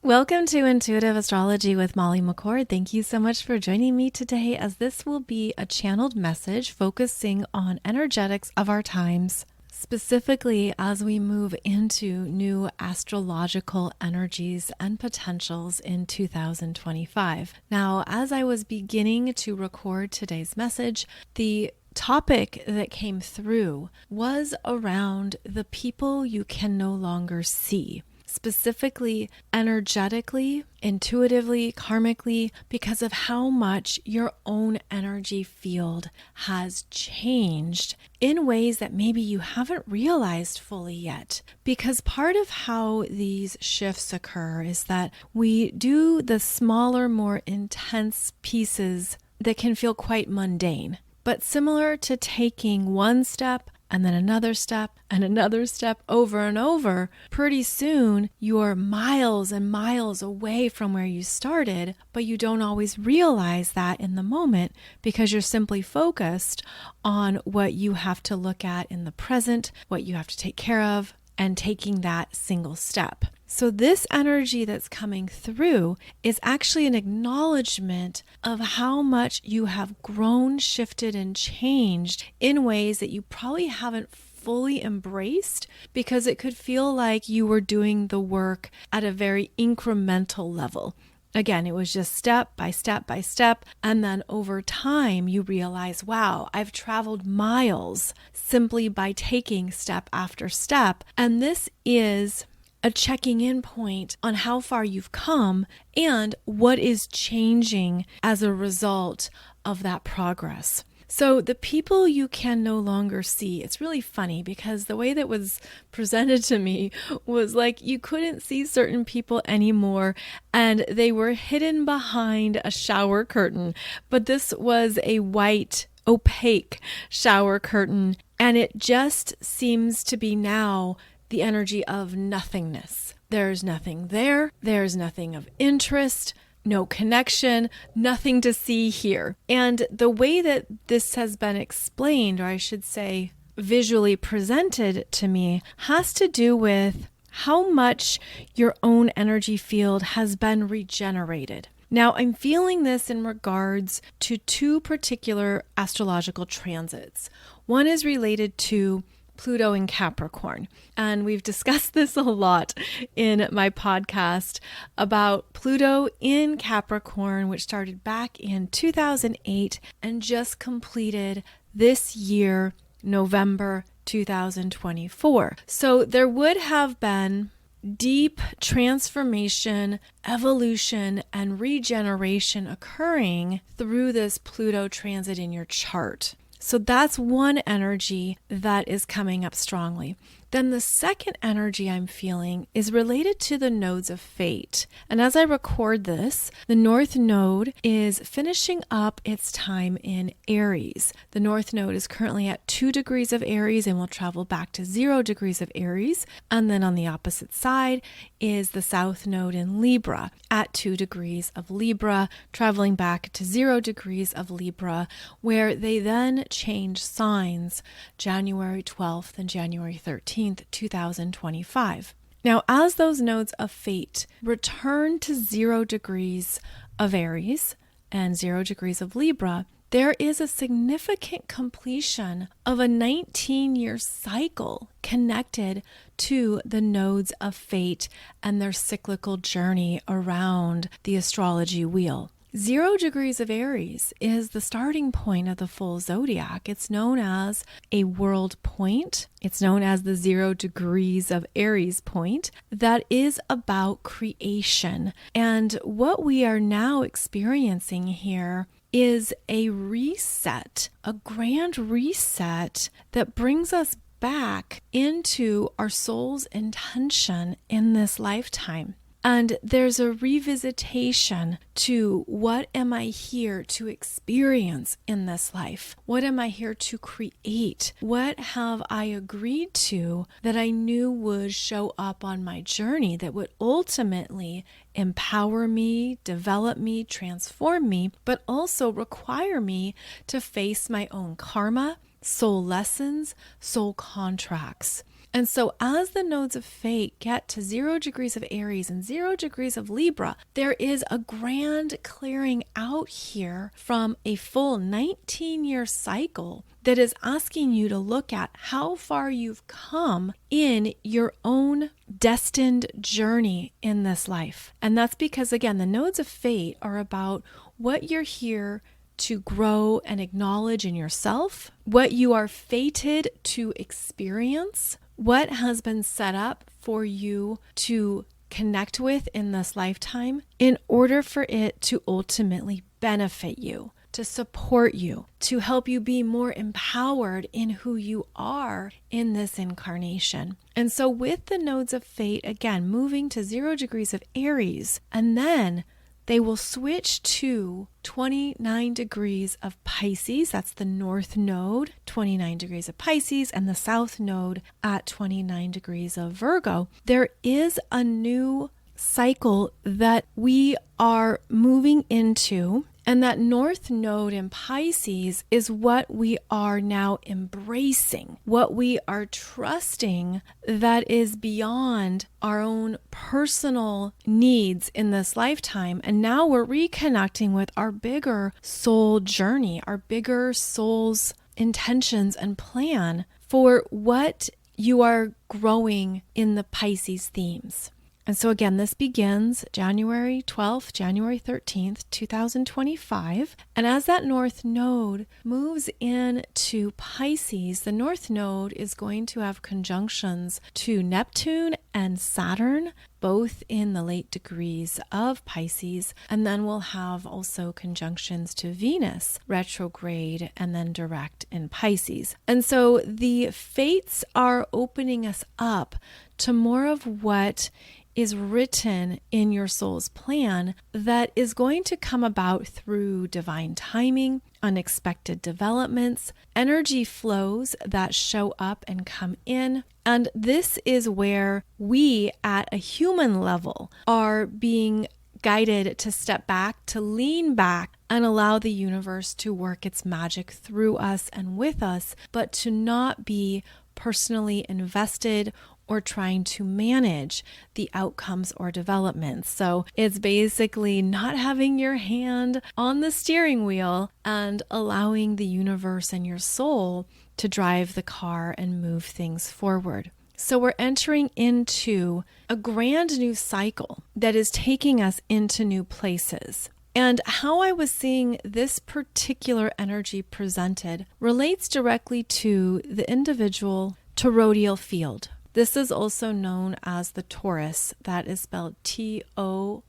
Welcome to Intuitive Astrology with Molly McCord. Thank you so much for joining me today, as this will be a channeled message focusing on energetics of our times, specifically as we move into new astrological energies and potentials in 2025. Now, as I was beginning to record today's message, the topic that came through was around the people you can no longer see. Specifically, energetically, intuitively, karmically, because of how much your own energy field has changed in ways that maybe you haven't realized fully yet. Because part of how these shifts occur is that we do the smaller, more intense pieces that can feel quite mundane. But similar to taking one step and then another step and another step over and over, pretty soon you're miles and miles away from where you started, but you don't always realize that in the moment because you're simply focused on what you have to look at in the present, what you have to take care of, and taking that single step. So this energy that's coming through is actually an acknowledgement of how much you have grown, shifted, and changed in ways that you probably haven't fully embraced, because it could feel like you were doing the work at a very incremental level. Again, it was just step by step by step. And then over time, you realize, wow, I've traveled miles simply by taking step after step. And this is a checking in point on how far you've come and what is changing as a result of that progress. So the people you can no longer see, it's really funny because the way that was presented to me was like you couldn't see certain people anymore and they were hidden behind a shower curtain. But this was a white, opaque shower curtain, and it just seems to be now the energy of nothingness. There's nothing there. There's nothing of interest. No connection, nothing to see here. And the way that this has been explained, or I should say visually presented to me, has to do with how much your own energy field has been regenerated. Now, I'm feeling this in regards to two particular astrological transits. One is related to Pluto in Capricorn. And we've discussed this a lot in my podcast about Pluto in Capricorn, which started back in 2008 and just completed this year, November 2024. So there would have been deep transformation, evolution, and regeneration occurring through this Pluto transit in your chart. So that's one energy that is coming up strongly. Then the second energy I'm feeling is related to the nodes of fate. And as I record this, the North Node is finishing up its time in Aries. The North Node is currently at 2 degrees of Aries and will travel back to 0 degrees of Aries. And then on the opposite side is the South Node in Libra at 2 degrees of Libra, traveling back to 0 degrees of Libra, where they then change signs January 12th and January 13th. 2025. Now, as those nodes of fate return to 0 degrees of Aries and 0 degrees of Libra, there is a significant completion of a 19-year cycle connected to the nodes of fate and their cyclical journey around the astrology wheel. 0 degrees of Aries is the starting point of the full zodiac. It's known as a world point. It's known as the 0 degrees of Aries point that is about creation. And what we are now experiencing here is a reset, a grand reset that brings us back into our soul's intention in this lifetime. And there's a revisitation to what am I here to experience in this life? What am I here to create? What have I agreed to that I knew would show up on my journey that would ultimately empower me, develop me, transform me, but also require me to face my own karma, soul lessons, soul contracts. And so as the nodes of fate get to 0 degrees of Aries and 0 degrees of Libra, there is a grand clearing out here from a full 19-year cycle that is asking you to look at how far you've come in your own destined journey in this life. And that's because, again, the nodes of fate are about what you're here to grow and acknowledge in yourself, what you are fated to experience, what has been set up for you to connect with in this lifetime in order for it to ultimately benefit you, to support you, to help you be more empowered in who you are in this incarnation. And so with the nodes of fate, again, moving to 0 degrees of Aries, and then they will switch to 29 degrees of Pisces. That's the north node, 29 degrees of Pisces, and the south node at 29 degrees of Virgo. There is a new cycle that we are moving into. And that north node in Pisces is what we are now embracing, what we are trusting that is beyond our own personal needs in this lifetime. And now we're reconnecting with our bigger soul journey, our bigger soul's intentions and plan for what you are growing in the Pisces themes. And so again, this begins January 12th, January 13th, 2025. And as that north node moves into Pisces, the north node is going to have conjunctions to Neptune and Saturn, both in the late degrees of Pisces. And then we'll have also conjunctions to Venus, retrograde, and then direct in Pisces. And so the fates are opening us up to more of what is written in your soul's plan that is going to come about through divine timing, unexpected developments, energy flows that show up and come in. And this is where we at a human level are being guided to step back, to lean back and allow the universe to work its magic through us and with us, but to not be personally invested or trying to manage the outcomes or developments. So it's basically not having your hand on the steering wheel and allowing the universe and your soul to drive the car and move things forward. So we're entering into a grand new cycle that is taking us into new places. And how I was seeing this particular energy presented relates directly to the individual toroidal field. This is also known as the torus, that is spelled Torus,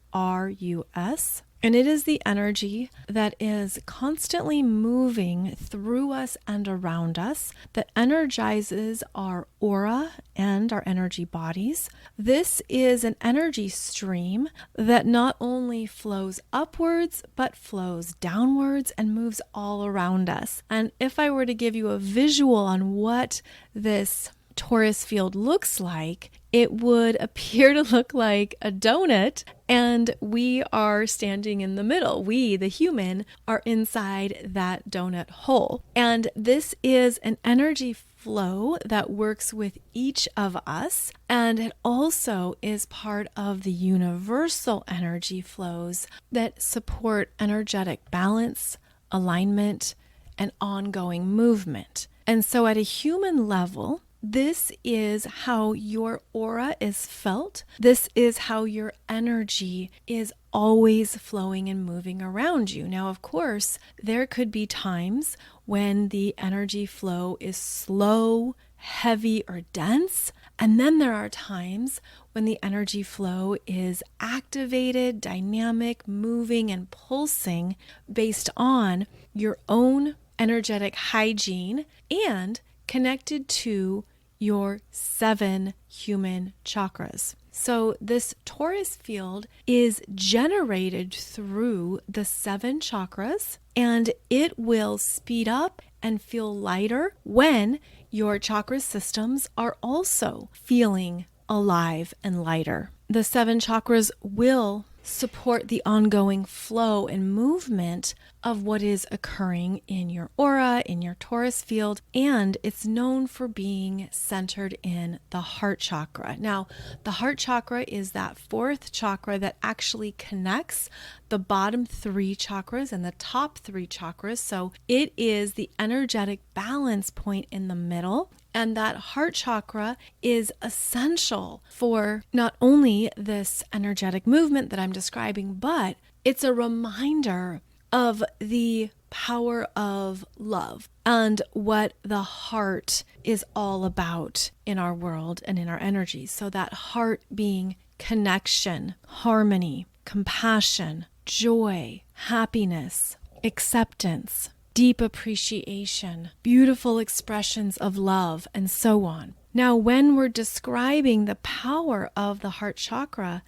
and it is the energy that is constantly moving through us and around us, that energizes our aura and our energy bodies. This is an energy stream that not only flows upwards, but flows downwards and moves all around us. And if I were to give you a visual on what this torus field looks like, it would appear to look like a donut, and we are standing in the middle. We, the human, are inside that donut hole. And this is an energy flow that works with each of us, and it also is part of the universal energy flows that support energetic balance, alignment, and ongoing movement. And so at a human level, this is how your aura is felt. This is how your energy is always flowing and moving around you. Now, of course, there could be times when the energy flow is slow, heavy, or dense. And then there are times when the energy flow is activated, dynamic, moving, and pulsing based on your own energetic hygiene and connected to your 7 human chakras. So this torus field is generated through the 7 chakras, and it will speed up and feel lighter when your chakra systems are also feeling alive and lighter. The 7 chakras will support the ongoing flow and movement of what is occurring in your aura, in your torus field, and it's known for being centered in the heart chakra. Now, the heart chakra is that fourth chakra that actually connects the bottom three chakras and the top three chakras. So it is the energetic balance point in the middle. And that heart chakra is essential for not only this energetic movement that I'm describing, but it's a reminder of the power of love and what the heart is all about in our world and in our energies. So that heart being connection, harmony, compassion, joy, happiness, acceptance, deep appreciation, beautiful expressions of love, and so on. Now, when we're describing the power of the heart chakra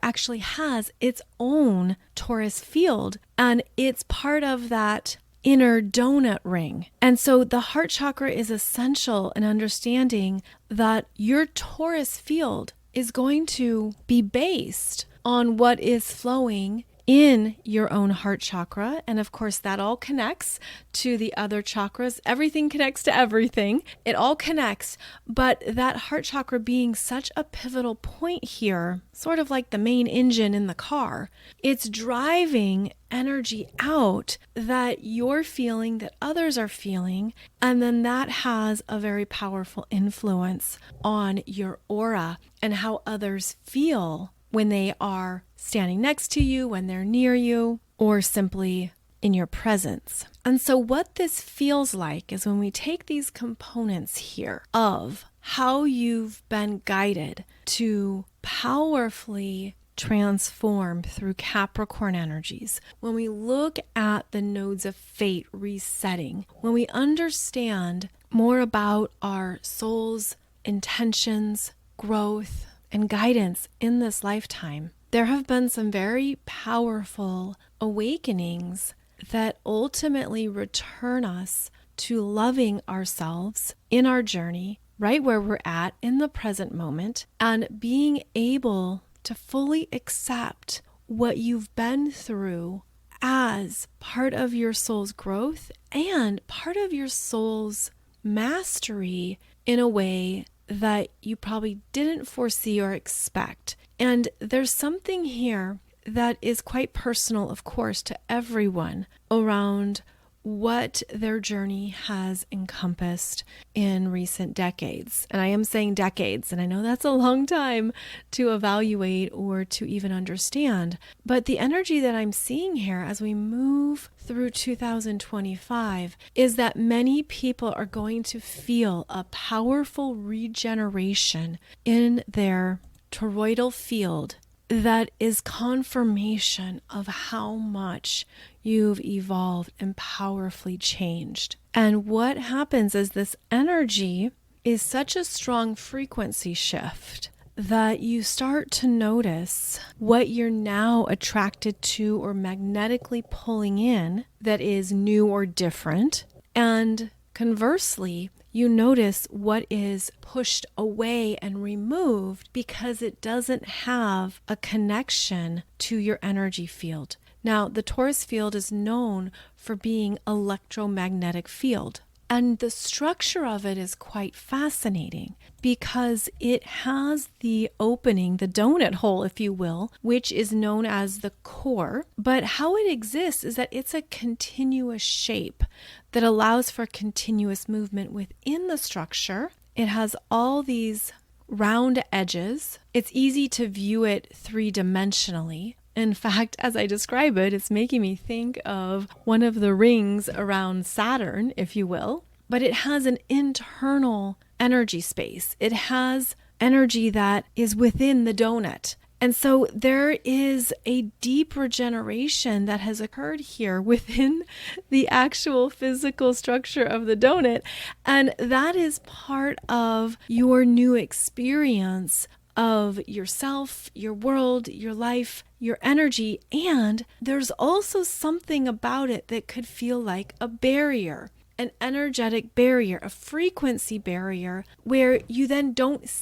actually has its own torus field, and it's part of that inner donut ring. And so the heart chakra is essential in understanding that your torus field is going to be based on what is flowing in your own heart chakra. And of course, that all connects to the other chakras. Everything connects to everything. It all connects. But that heart chakra being such a pivotal point here, sort of like the main engine in the car, it's driving energy out that you're feeling, that others are feeling. And then that has a very powerful influence on your aura and how others feel when they are standing next to you, when they're near you, or simply in your presence. And so what this feels like is when we take these components here of how you've been guided to powerfully transform through Capricorn energies, when we look at the nodes of fate resetting, when we understand more about our soul's intentions, growth, and guidance in this lifetime, there have been some very powerful awakenings that ultimately return us to loving ourselves in our journey, right where we're at in the present moment, and being able to fully accept what you've been through as part of your soul's growth and part of your soul's mastery in a way that you probably didn't foresee or expect. And there's something here that is quite personal, of course, to everyone around what their journey has encompassed in recent decades. And I am saying decades, and I know that's a long time to evaluate or to even understand. But the energy that I'm seeing here as we move through 2025 is that many people are going to feel a powerful regeneration in their toroidal field that is confirmation of how much you've evolved and powerfully changed. And what happens is this energy is such a strong frequency shift that you start to notice what you're now attracted to or magnetically pulling in that is new or different. And conversely, you notice what is pushed away and removed because it doesn't have a connection to your energy field. Now, the torus field is known for being electromagnetic field. And the structure of it is quite fascinating because it has the opening, the donut hole, if you will, which is known as the core. But how it exists is that it's a continuous shape that allows for continuous movement within the structure. It has all these round edges. It's easy to view it three-dimensionally. In fact, as I describe it, it's making me think of one of the rings around Saturn, if you will. But it has an internal energy space. It has energy that is within the donut. And so there is a deep regeneration that has occurred here within the actual physical structure of the donut. And that is part of your new experience of yourself, your world, your life, your energy. And there's also something about it that could feel like a barrier. an energetic barrier, a frequency barrier, where you then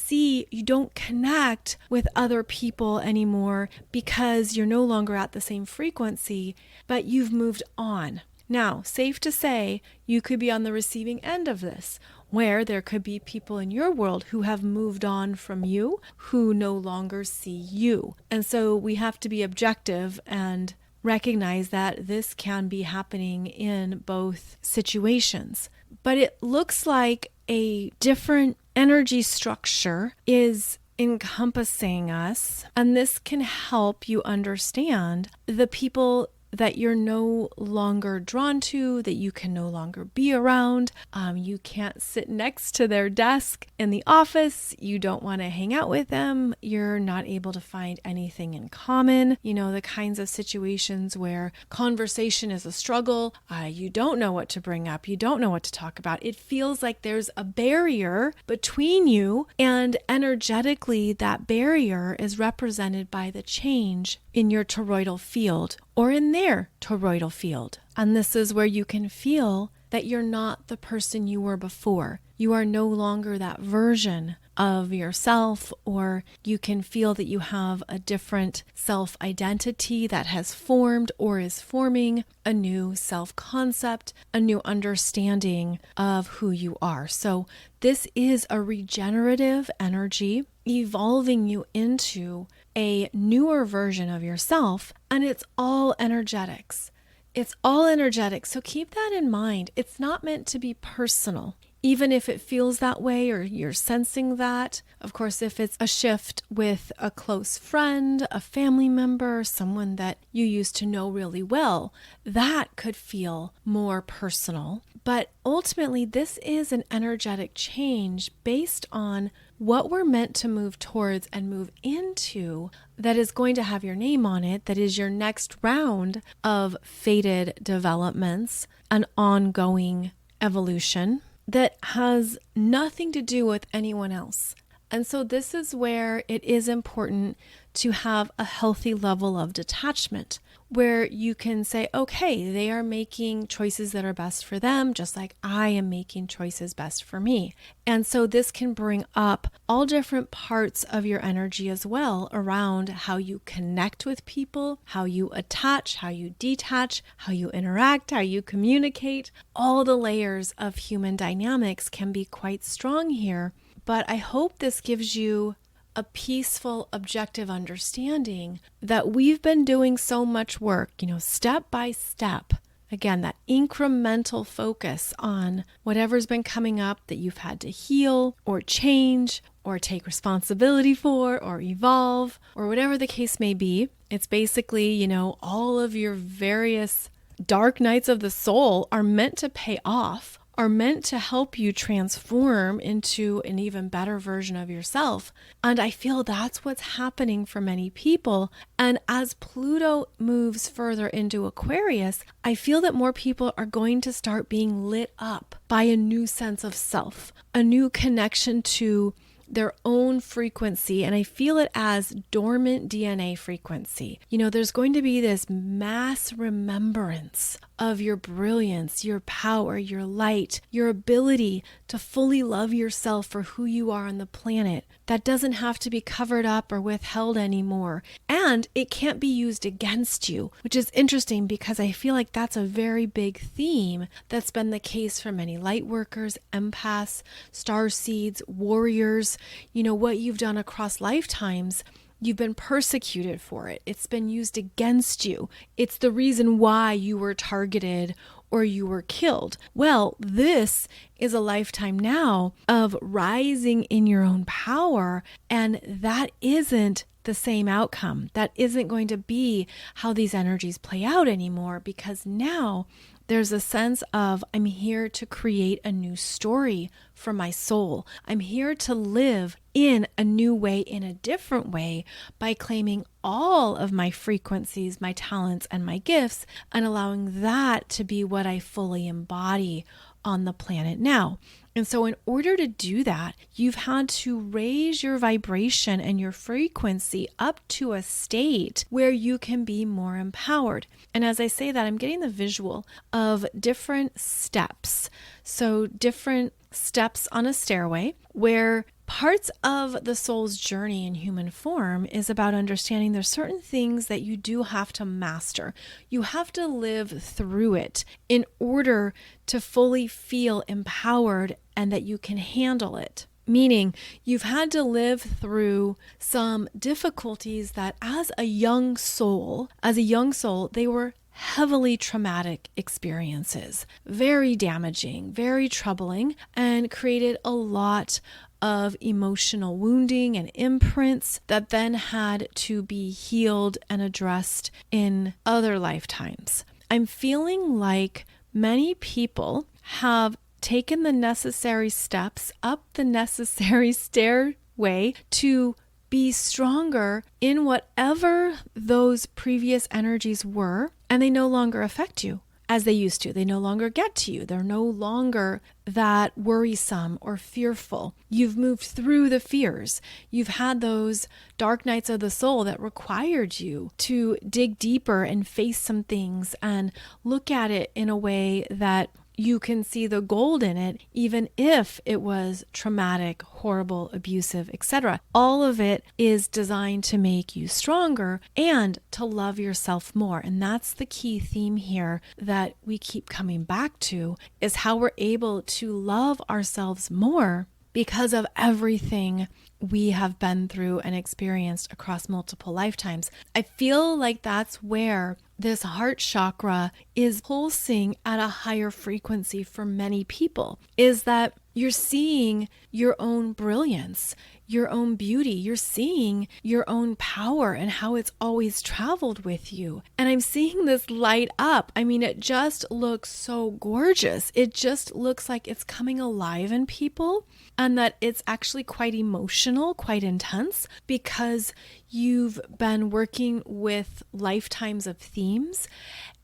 you don't connect with other people anymore because you're no longer at the same frequency, but you've moved on. Now, safe to say, you could be on the receiving end of this, where there could be people in your world who have moved on from you, who no longer see you. And so we have to be objective and recognize that this can be happening in both situations. But it looks like a different energy structure is encompassing us, and this can help you understand the people that you're no longer drawn to, that you can no longer be around. You can't sit next to their desk in the office. You don't want to hang out with them. You're not able to find anything in common. You know, the kinds of situations where conversation is a struggle. You don't know what to bring up. You don't know what to talk about. It feels like there's a barrier between you, and energetically that barrier is represented by the change in your toroidal field or in their toroidal field. And this is where you can feel that you're not the person you were before. You are no longer that version of yourself, or you can feel that you have a different self-identity that has formed or is forming, a new self-concept, a new understanding of who you are. So this is a regenerative energy evolving you into a newer version of yourself, and it's all energetics. It's all energetic. So keep that in mind. It's not meant to be personal. Even if it feels that way or you're sensing that. Of course, if it's a shift with a close friend, a family member, someone that you used to know really well, that could feel more personal. But ultimately, this is an energetic change based on what we're meant to move towards and move into that is going to have your name on it, that is your next round of fated developments, an ongoing evolution that has nothing to do with anyone else. And so this is where it is important to have a healthy level of detachment, where you can say, okay, they are making choices that are best for them, just like I am making choices best for me. And so this can bring up all different parts of your energy as well around how you connect with people, how you attach, how you detach, how you interact, how you communicate. All the layers of human dynamics can be quite strong here. But I hope this gives you a peaceful, objective understanding that we've been doing so much work, step by step. Again, that incremental focus on whatever's been coming up that you've had to heal or change or take responsibility for or evolve or whatever the case may be. It's basically, all of your various dark nights of the soul are meant to pay off, are meant to help you transform into an even better version of yourself. And I feel that's what's happening for many people. And as Pluto moves further into Aquarius, I feel that more people are going to start being lit up by a new sense of self, a new connection to their own frequency. And I feel it as dormant DNA frequency. There's going to be this mass remembrance of your brilliance, your power, your light, your ability to fully love yourself for who you are on the planet. That doesn't have to be covered up or withheld anymore. And it can't be used against you, which is interesting because I feel like that's a very big theme that's been the case for many light workers, empaths, starseeds, warriors. What you've done across lifetimes, you've been persecuted for it. It's been used against you. It's the reason why you were targeted or you were killed. Well, this is a lifetime now of rising in your own power, and that isn't the same outcome. That isn't going to be how these energies play out anymore, because now there's a sense of, I'm here to create a new story for my soul. I'm here to live in a new way, in a different way, by claiming all of my frequencies, my talents, and my gifts, and allowing that to be what I fully embody on the planet now. And so in order to do that, you've had to raise your vibration and your frequency up to a state where you can be more empowered. And as I say that, I'm getting the visual of different steps. So different steps on a stairway where parts of the soul's journey in human form is about understanding there's certain things that you do have to master. You have to live through it in order to fully feel empowered and that you can handle it. Meaning you've had to live through some difficulties that as a young soul, they were heavily traumatic experiences, very damaging, very troubling, and created a lot of emotional wounding and imprints that then had to be healed and addressed in other lifetimes. I'm feeling like many people have taken the necessary steps up the necessary stairway to be stronger in whatever those previous energies were, and they no longer affect you as they used to. They no longer get to you. They're no longer that worrisome or fearful. You've moved through the fears. You've had those dark nights of the soul that required you to dig deeper and face some things and look at it in a way that you can see the gold in it, even if it was traumatic, horrible, abusive, etc. All of it is designed to make you stronger and to love yourself more. And that's the key theme here that we keep coming back to, is how we're able to love ourselves more because of everything we have been through and experienced across multiple lifetimes. I feel like that's where this heart chakra is pulsing at a higher frequency for many people, is that you're seeing your own brilliance, your own beauty. You're seeing your own power and how it's always traveled with you. And I'm seeing this light up. I mean, it just looks so gorgeous. It just looks like it's coming alive in people, and that it's actually quite emotional, quite intense, because you've been working with lifetimes of themes.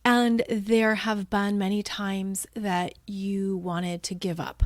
And there have been many times that you wanted to give up.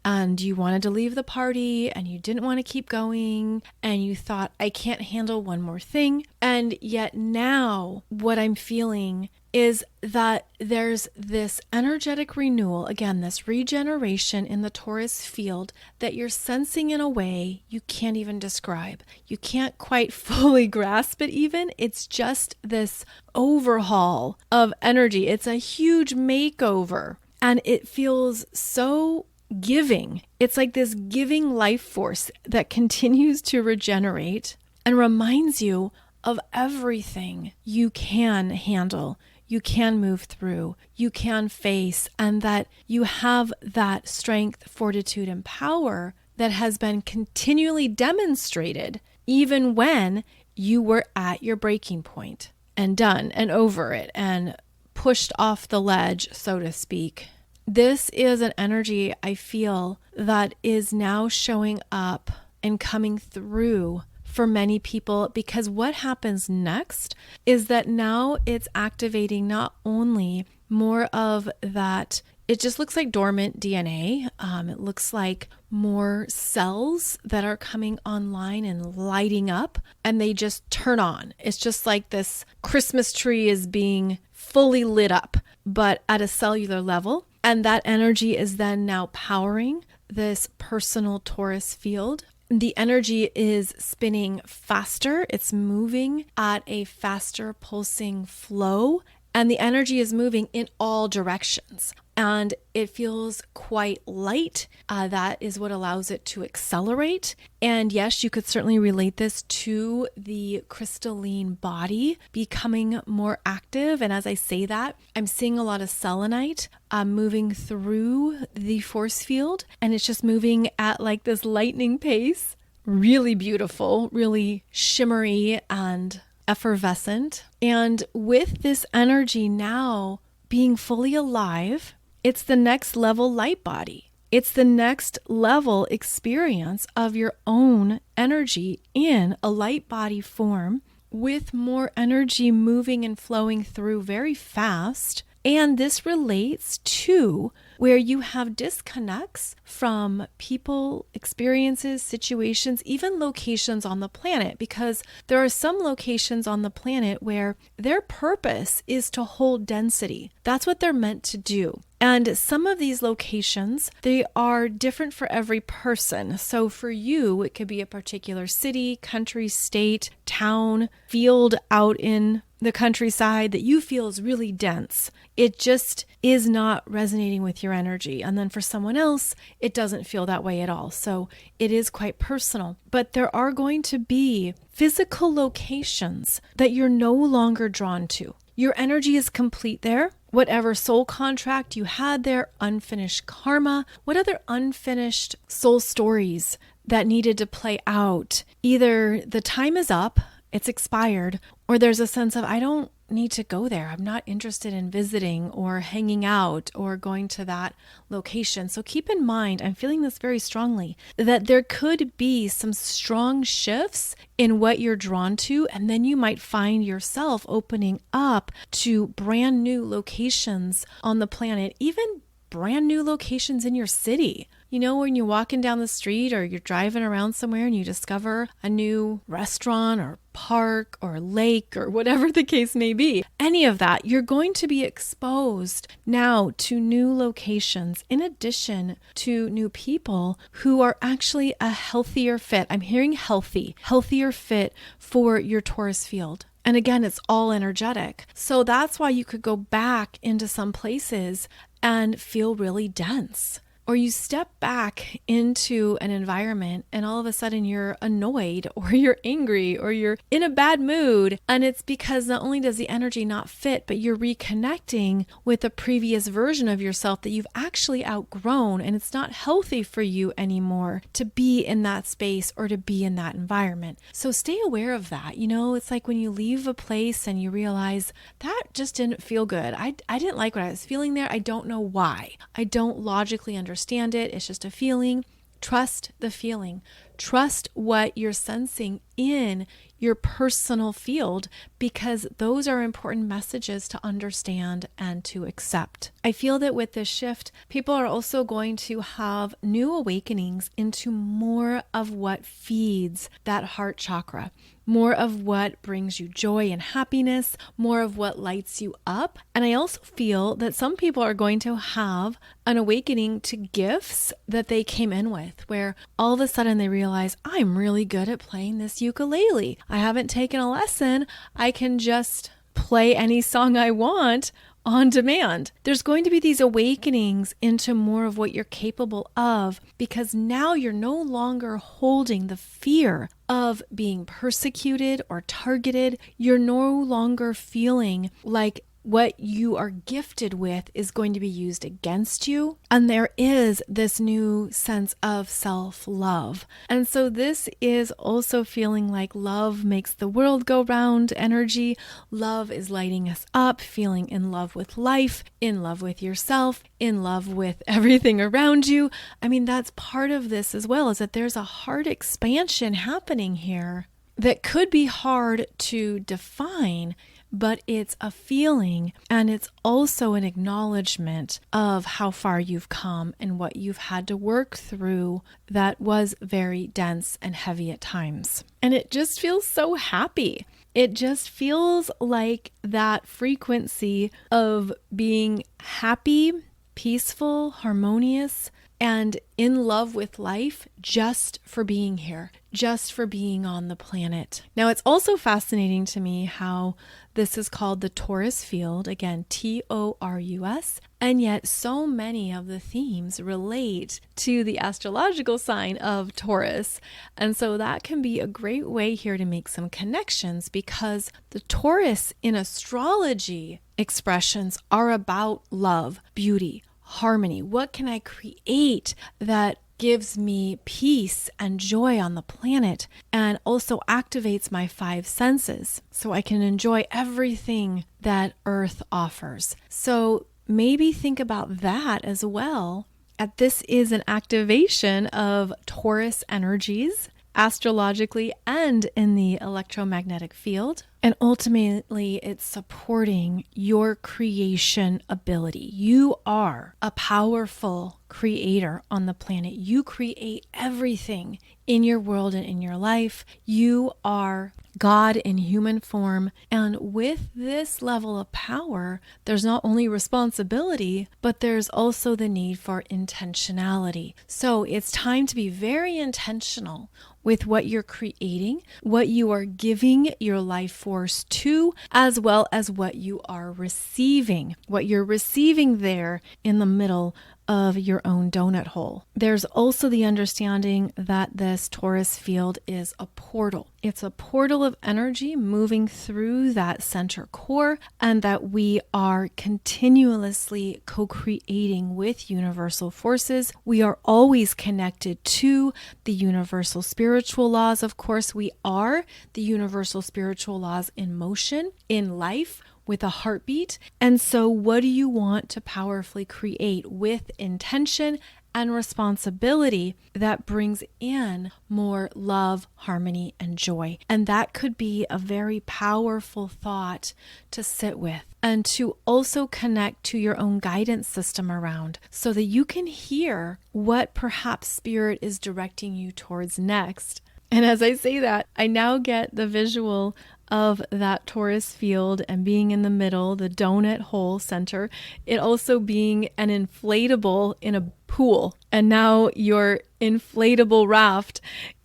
And you wanted to leave the party and you didn't want to keep going. And you thought, I can't handle one more thing. And yet now what I'm feeling is that there's this energetic renewal, again, this regeneration in the torus field that you're sensing in a way you can't even describe. You can't quite fully grasp it even. It's just this overhaul of energy. It's a huge makeover. And it feels so giving. It's like this giving life force that continues to regenerate and reminds you of everything you can handle, you can move through, you can face, and that you have that strength, fortitude, and power that has been continually demonstrated even when you were at your breaking point and done and over it and pushed off the ledge, so to speak. This is an energy I feel that is now showing up and coming through for many people, because what happens next is that now it's activating not only more of that, it just looks like dormant DNA. It looks like more cells that are coming online and lighting up, and they just turn on. It's just like this Christmas tree is being fully lit up, but at a cellular level. And that energy is then now powering this personal torus field. The energy is spinning faster. It's moving at a faster pulsing flow. And the energy is moving in all directions. And it feels quite light. That is what allows it to accelerate. And yes, you could certainly relate this to the crystalline body becoming more active. And as I say that, I'm seeing a lot of selenite moving through the force field. And it's just moving at like this lightning pace. Really beautiful, really shimmery and effervescent. And with this energy now being fully alive, it's the next level light body. It's the next level experience of your own energy in a light body form, with more energy moving and flowing through very fast. And this relates to where you have disconnects from people, experiences, situations, even locations on the planet, because there are some locations on the planet where their purpose is to hold density. That's what they're meant to do. And some of these locations, they are different for every person. So for you, it could be a particular city, country, state, town, field out in the countryside that you feel is really dense. It just is not resonating with your energy. And then for someone else, it doesn't feel that way at all. So it is quite personal. But there are going to be physical locations that you're no longer drawn to. Your energy is complete there. Whatever soul contract you had there, unfinished karma, what other unfinished soul stories that needed to play out. Either the time is up, it's expired, or there's a sense of, I don't need to go there. I'm not interested in visiting or hanging out or going to that location. So keep in mind, I'm feeling this very strongly, that there could be some strong shifts in what you're drawn to, and then you might find yourself opening up to brand new locations on the planet, even brand new locations in your city. You know, when you're walking down the street or you're driving around somewhere and you discover a new restaurant or park or lake or whatever the case may be, any of that, you're going to be exposed now to new locations in addition to new people who are actually a healthier fit. I'm hearing healthier fit for your Taurus field. And again, it's all energetic. So that's why you could go back into some places and feel really dense. Or you step back into an environment and all of a sudden you're annoyed or you're angry or you're in a bad mood. And it's because not only does the energy not fit, but you're reconnecting with a previous version of yourself that you've actually outgrown, and it's not healthy for you anymore to be in that space or to be in that environment. So stay aware of that. You know, it's like when you leave a place and you realize that just didn't feel good. I didn't like what I was feeling there. I don't know why. I don't logically understand it. It's just a feeling. Trust the feeling. Trust what you're sensing in your personal field, because those are important messages to understand and to accept. I feel that with this shift, people are also going to have new awakenings into more of what feeds that heart chakra, more of what brings you joy and happiness, more of what lights you up. And I also feel that some people are going to have an awakening to gifts that they came in with, where all of a sudden they realize, I'm really good at playing this ukulele. I haven't taken a lesson. I can just play any song I want on demand. There's going to be these awakenings into more of what you're capable of, because now you're no longer holding the fear of being persecuted or targeted. You're no longer feeling like what you are gifted with is going to be used against you. And there is this new sense of self-love. And so this is also feeling like love makes the world go round energy. Love is lighting us up, feeling in love with life, in love with yourself, in love with everything around you. I mean, that's part of this as well, is that there's a heart expansion happening here that could be hard to define, but it's a feeling, and it's also an acknowledgement of how far you've come and what you've had to work through that was very dense and heavy at times. And it just feels so happy. It just feels like that frequency of being happy, peaceful, harmonious, and in love with life just for being here, just for being on the planet. Now, it's also fascinating to me how this is called the Taurus field, again, Taurus, and yet so many of the themes relate to the astrological sign of Taurus. And so that can be a great way here to make some connections, because the Taurus in astrology expressions are about love, beauty, harmony. What can I create that gives me peace and joy on the planet, and also activates my five senses so I can enjoy everything that Earth offers? So maybe think about that as well. This is an activation of Taurus energies astrologically and in the electromagnetic field. And ultimately, it's supporting your creation ability. You are a powerful creator on the planet. You create everything in your world and in your life. You are God in human form. And with this level of power, there's not only responsibility, but there's also the need for intentionality. So it's time to be very intentional with what you're creating, what you are giving your life force to, as well as what you are receiving, what you're receiving there in the middle of your own donut hole. There's also the understanding that this torus field is a portal. It's a portal of energy moving through that center core, and that we are continuously co-creating with universal forces. We are always connected to the universal spiritual laws. Of course, we are the universal spiritual laws in motion, in life, with a heartbeat. And so what do you want to powerfully create with intention and responsibility that brings in more love, harmony, and joy? And that could be a very powerful thought to sit with and to also connect to your own guidance system around, so that you can hear what perhaps spirit is directing you towards next. And as I say that, I now get the visual of that torus field and being in the middle, the donut hole center, it also being an inflatable in a pool. And now your inflatable raft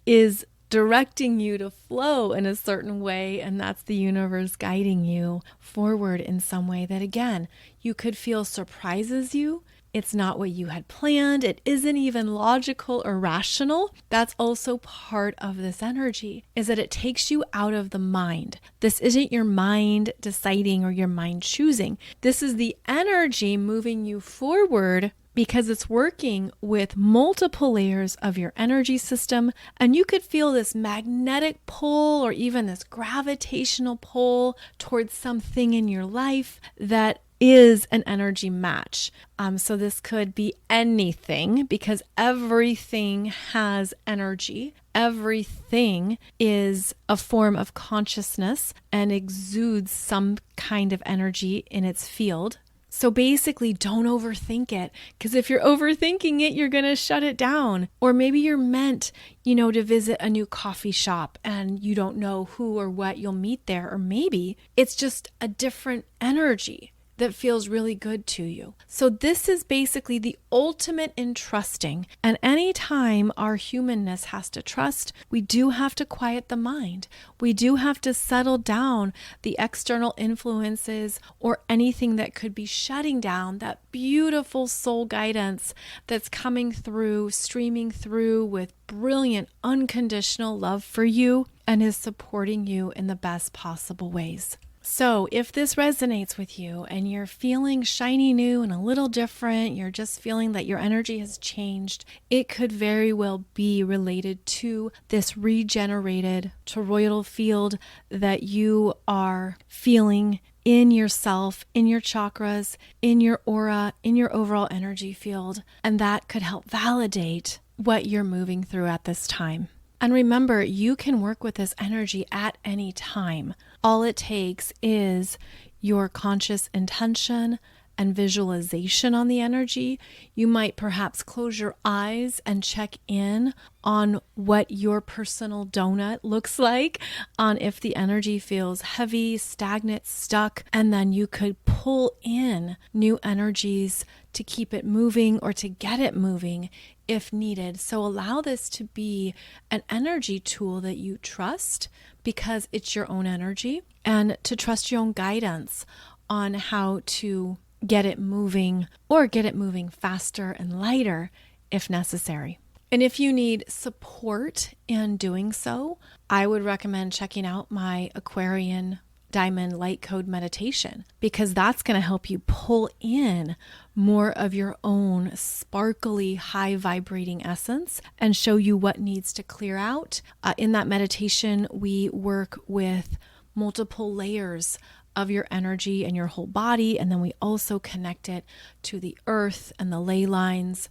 is directing you to flow in a certain way. And that's the universe guiding you forward in some way that, again, you could feel surprises you. It's not what you had planned. It isn't even logical or rational. That's also part of this energy, is that it takes you out of the mind. This isn't your mind deciding or your mind choosing. This is the energy moving you forward, because it's working with multiple layers of your energy system. And you could feel this magnetic pull or even this gravitational pull towards something in your life that is an energy match. So this could be anything, because everything has energy. Everything is a form of consciousness and exudes some kind of energy in its field. So basically, don't overthink it, because if you're overthinking it, you're going to shut it down. Or maybe you're meant, to visit a new coffee shop and you don't know who or what you'll meet there. Or maybe it's just a different energy that feels really good to you. So this is basically the ultimate in trusting. And anytime our humanness has to trust, we do have to quiet the mind. We do have to settle down the external influences or anything that could be shutting down that beautiful soul guidance that's coming through, streaming through with brilliant, unconditional love for you and is supporting you in the best possible ways. So if this resonates with you and you're feeling shiny new and a little different, you're just feeling that your energy has changed, it could very well be related to this regenerated toroidal field that you are feeling in yourself, in your chakras, in your aura, in your overall energy field. And that could help validate what you're moving through at this time. And remember, you can work with this energy at any time. All it takes is your conscious intention and visualization on the energy. You might perhaps close your eyes and check in on what your personal donut looks like, on if the energy feels heavy, stagnant, stuck, and then you could pull in new energies to keep it moving or to get it moving if needed. So allow this to be an energy tool that you trust, because it's your own energy, and to trust your own guidance on how to get it moving or get it moving faster and lighter if necessary. And if you need support in doing so, I would recommend checking out my Aquarian Diamond Lightcode Meditation, because that's going to help you pull in more of your own sparkly, high vibrating essence and show you what needs to clear out. In that meditation, we work with multiple layers of your energy and your whole body, and then we also connect it to the earth and the ley lines,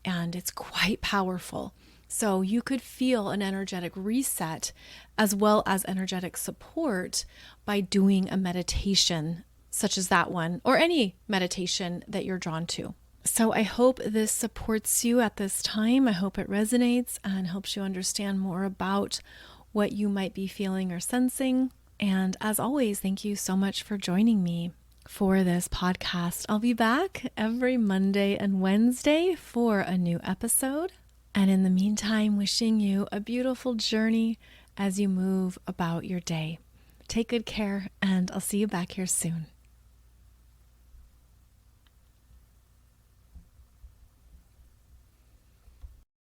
and it's quite powerful. So you could feel an energetic reset as well as energetic support by doing a meditation such as that one, or any meditation that you're drawn to. So I hope this supports you at this time. I hope it resonates and helps you understand more about what you might be feeling or sensing. And as always, thank you so much for joining me for this podcast. I'll be back every Monday and Wednesday for a new episode. And in the meantime, wishing you a beautiful journey as you move about your day. Take good care, and I'll see you back here soon.